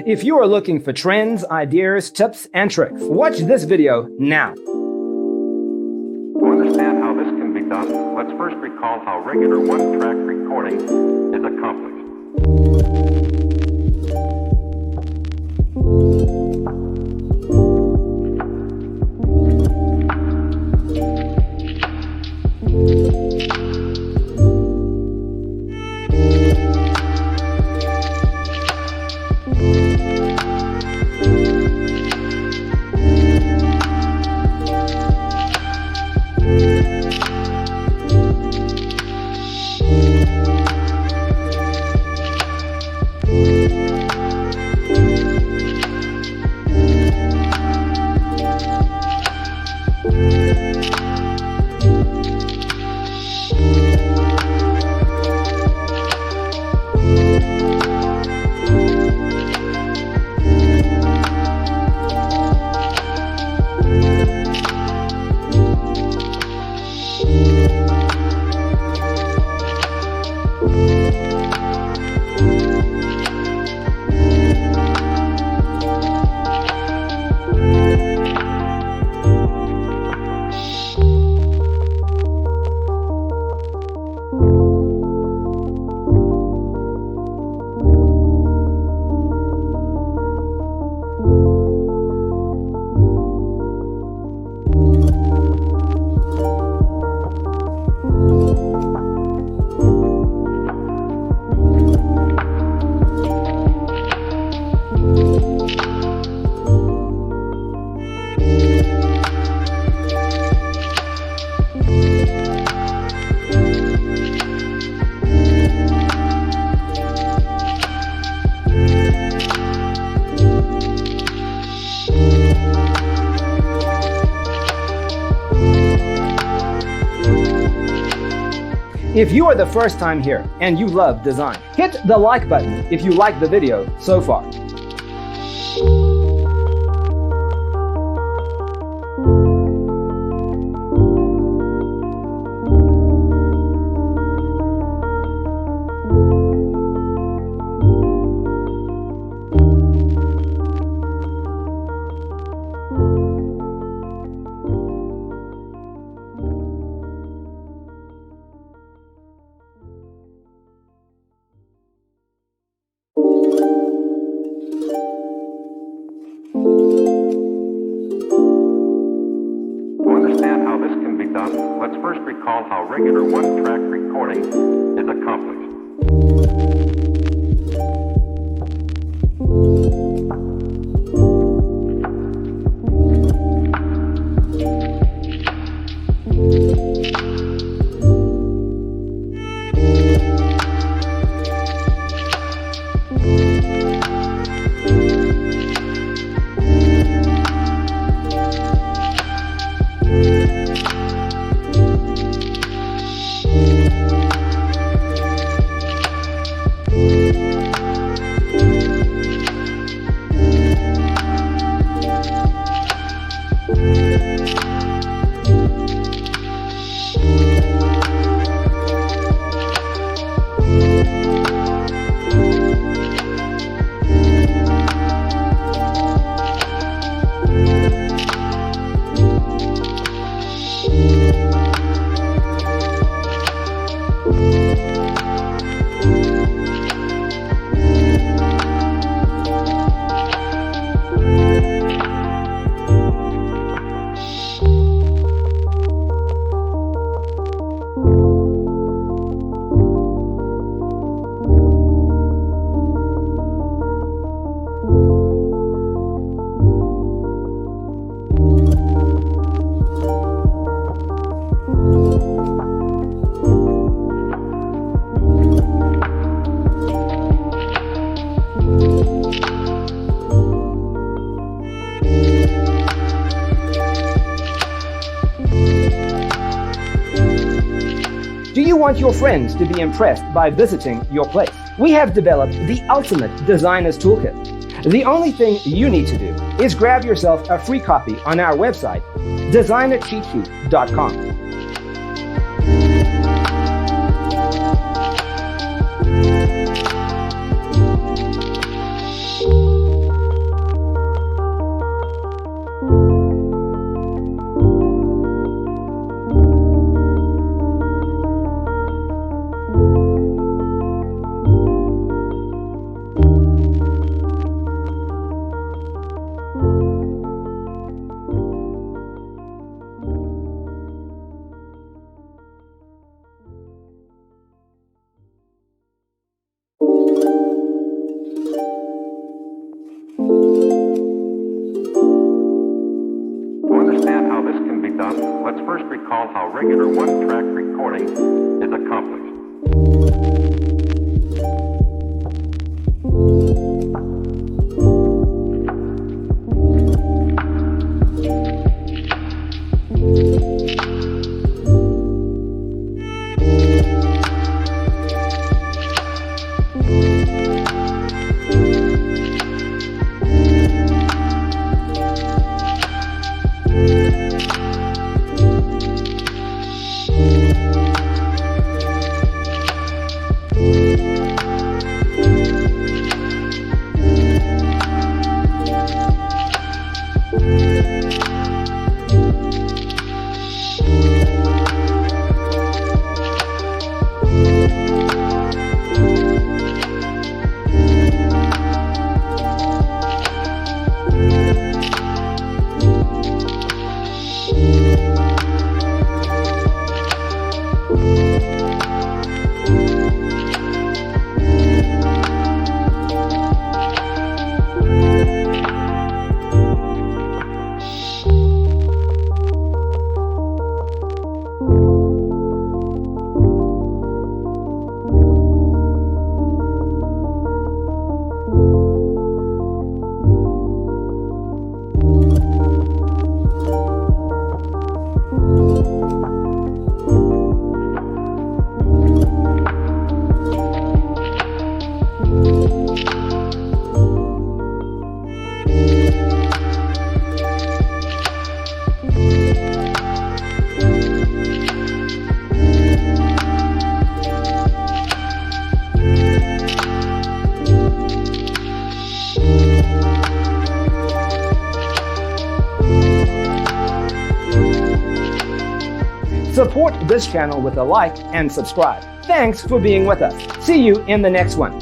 If you are looking for trends, ideas, tips, and tricks, watch this video now. To understand how this can be done, let's first recall how regular one-track recording is accomplished. If you are the first time here and you love design, hit the like button if you like the video so far. Let's first recall how regular one-track recording is accomplished. Do you want your friends to be impressed by visiting your place? We have developed the ultimate designer's toolkit. The only thing you need to do is grab yourself a free copy on our website, designercheatsheet.com. understand how this can be done, let's first recall how regular one-track recording is accomplished. Support this channel with a like and subscribe. Thanks for being with us. See you in the next one.